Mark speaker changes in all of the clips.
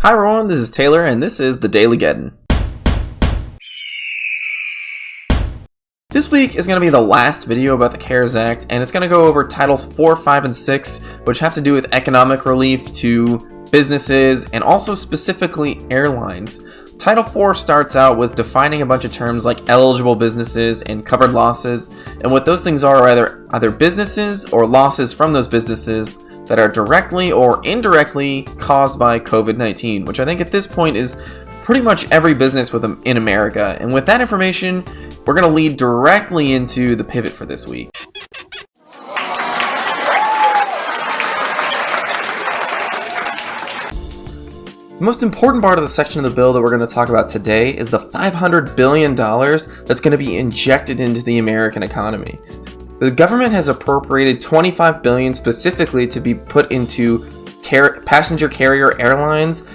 Speaker 1: Hi everyone, this is Taylor and this is the Daily Geddon. This week is going to be the last video about the CARES Act, and it's going to go over Titles 4, 5, and 6, which have to do with economic relief to businesses and also specifically airlines. Title 4 starts out with defining a bunch of terms like eligible businesses and covered losses, and what those things are either businesses or losses from those businesses that are directly or indirectly caused by COVID-19, which I think at this point is pretty much every business in America. And with that information, we're going to lead directly into the pivot for this week. The most important part of the section of the bill that we're going to talk about today is the $500 billion that's going to be injected into the American economy. The government has appropriated $25 billion specifically to be put into passenger carrier airlines.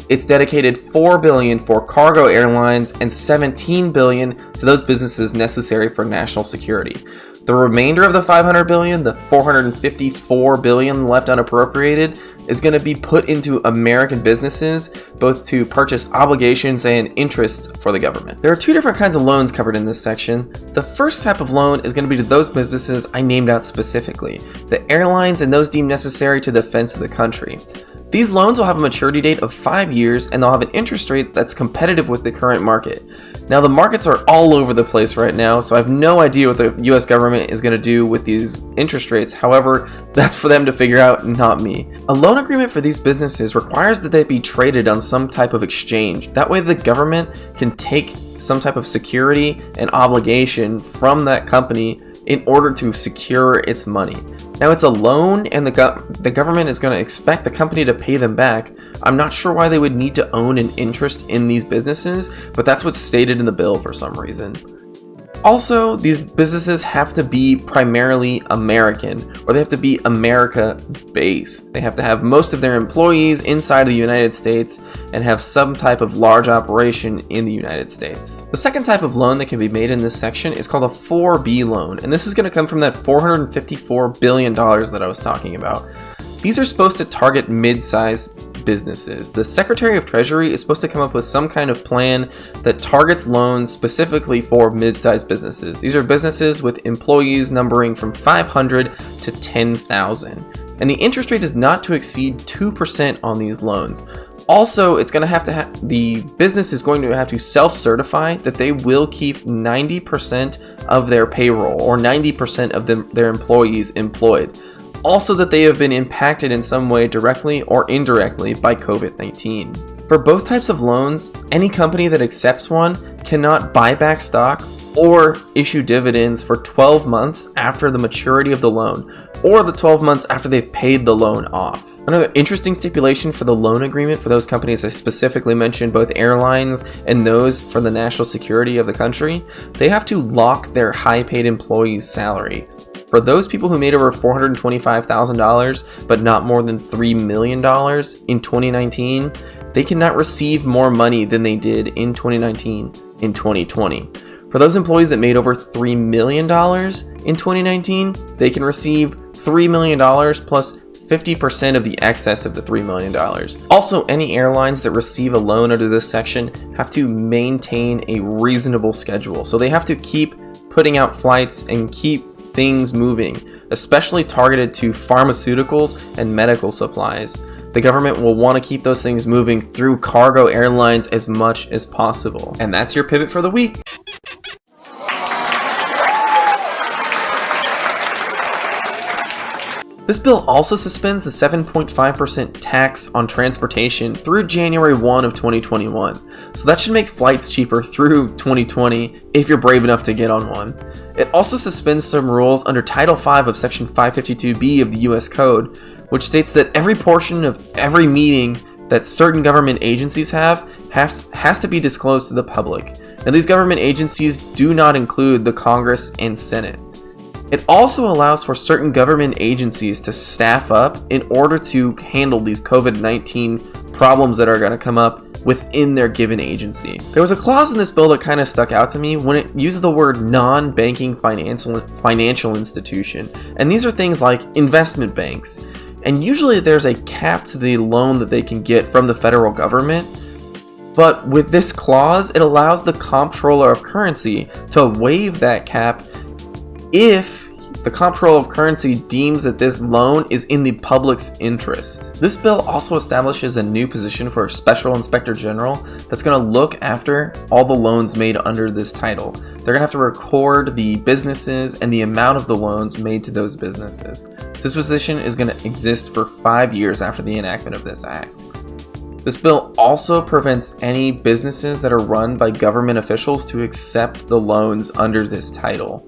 Speaker 1: It's dedicated $4 billion for cargo airlines and $17 billion to those businesses necessary for national security. The remainder of the $500 billion, the $454 billion left unappropriated, is going to be put into American businesses, both to purchase obligations and interests for the government. There are two different kinds of loans covered in this section. The first type of loan is going to be to those businesses I named out specifically, the airlines and those deemed necessary to the defense of the country. These loans will have a maturity date of 5 years, and they'll have an interest rate that's competitive with the current market. Now, the markets are all over the place right now, so I have no idea what the US government is going to do with these interest rates. However, that's for them to figure out, not me. A loan agreement for these businesses requires that they be traded on some type of exchange. That way the government can take some type of security and obligation from that company in order to secure its money. Now, it's a loan, and the government is going to expect the company to pay them back. I'm not sure why they would need to own an interest in these businesses, but that's what's stated in the bill for some reason. Also, these businesses have to be primarily American, or they have to be America-based. They have to have most of their employees inside of the United States and have some type of large operation in the United States. The second type of loan that can be made in this section is called a 4B loan, and this is going to come from that $454 billion that I was talking about. These are supposed to target mid-sized businesses. The Secretary of Treasury is supposed to come up with some kind of plan that targets loans specifically for mid-sized businesses. These are businesses with employees numbering from 500 to 10,000. And the interest rate is not to exceed 2% on these loans. Also, it's going to have the business is going to have to self-certify that they will keep 90% of their payroll or 90% of their employees employed. Also, that they have been impacted in some way directly or indirectly by COVID-19. For both types of loans, any company that accepts one cannot buy back stock or issue dividends for 12 months after the maturity of the loan, or the 12 months after they've paid the loan off. Another interesting stipulation for the loan agreement for those companies I specifically mentioned, both airlines and those for the national security of the country, they have to lock their high-paid employees' salaries. For those people who made over $425,000 but not more than $3 million in 2019, they cannot receive more money than they did in 2019 in 2020. For those employees that made over $3 million in 2019, they can receive $3 million plus 50% of the excess of the $3 million. Also, any airlines that receive a loan under this section have to maintain a reasonable schedule. So they have to keep putting out flights and keep things moving, especially targeted to pharmaceuticals and medical supplies. The government will want to keep those things moving through cargo airlines as much as possible. And that's your pivot for the week. This bill also suspends the 7.5% tax on transportation through January 1 of 2021. So that should make flights cheaper through 2020 if you're brave enough to get on one. It also suspends some rules under Title V of Section 552B of the US Code, which states that every portion of every meeting that certain government agencies has to be disclosed to the public. Now, these government agencies do not include the Congress and Senate. It also allows for certain government agencies to staff up in order to handle these COVID-19 problems that are going to come up within their given agency. There was a clause in this bill that kind of stuck out to me when it uses the word non-banking financial institution. And these are things like investment banks. and usually there's a cap to the loan that they can get from the federal government. But with this clause, it allows the comptroller of currency to waive that cap if the comptroller of currency deems that this loan is in the public's interest. This bill also establishes a new position for a special inspector general that's going to look after all the loans made under this title. They're going to have to record the businesses and the amount of the loans made to those businesses. This position is going to exist for 5 years after the enactment of this act. This bill also prevents any businesses that are run by government officials to accept the loans under this title.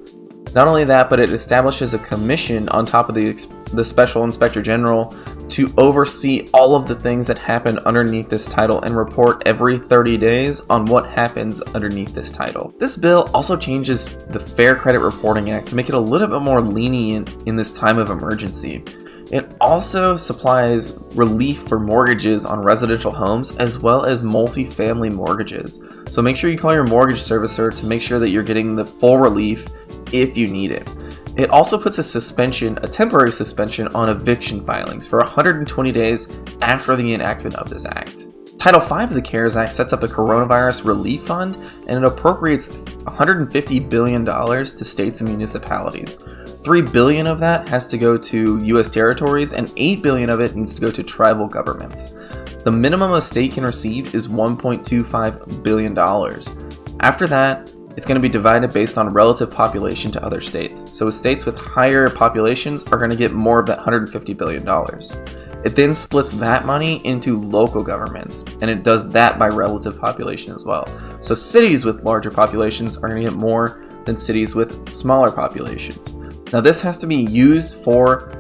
Speaker 1: Not only that, but it establishes a commission on top of the Special Inspector General to oversee all of the things that happen underneath this title and report every 30 days on what happens underneath this title. This bill also changes the Fair Credit Reporting Act to make it a little bit more lenient in this time of emergency. It also supplies relief for mortgages on residential homes as well as multi-family mortgages. So make sure you call your mortgage servicer to make sure that you're getting the full relief if you need it. It also puts a temporary suspension on eviction filings for 120 days after the enactment of this act. Title V of the CARES Act sets up a coronavirus relief fund, and it appropriates $150 billion to states and municipalities. $3 billion of that has to go to U.S. territories, and $8 billion of it needs to go to tribal governments. The minimum a state can receive is $1.25 billion. After that, it's going to be divided based on relative population to other states. So states with higher populations are going to get more of that $150 billion. It then splits that money into local governments, and it does that by relative population as well. So cities with larger populations are going to get more than cities with smaller populations. Now this has to be used for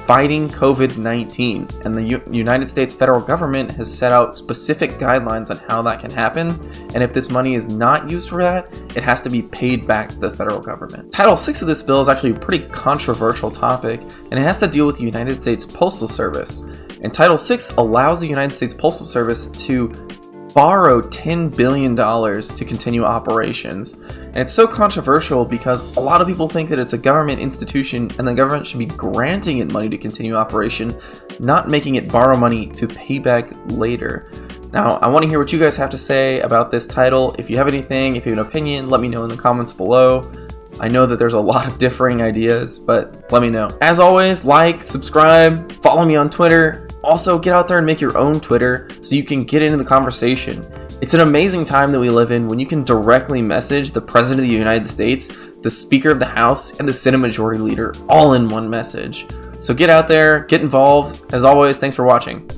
Speaker 1: fighting COVID-19, and the United States federal government has set out specific guidelines on how that can happen, and if this money is not used for that, it has to be paid back to the federal government. Title VI of this bill is actually a pretty controversial topic, and it has to deal with the United States Postal Service. And Title VI allows the United States Postal Service to borrow $10 billion to continue operations. And it's so controversial because a lot of people think that it's a government institution and the government should be granting it money to continue operation, not making it borrow money to pay back later. Now, I want to hear what you guys have to say about this title. If you have anything, if you have an opinion, let me know in the comments below. I know that there's a lot of differing ideas, but let me know. As always, like, subscribe, follow me on Twitter. Also, get out there and make your own Twitter so you can get into the conversation. It's an amazing time that we live in when you can directly message the President of the United States, the Speaker of the House, and the Senate Majority Leader all in one message. So get out there, get involved. As always, thanks for watching.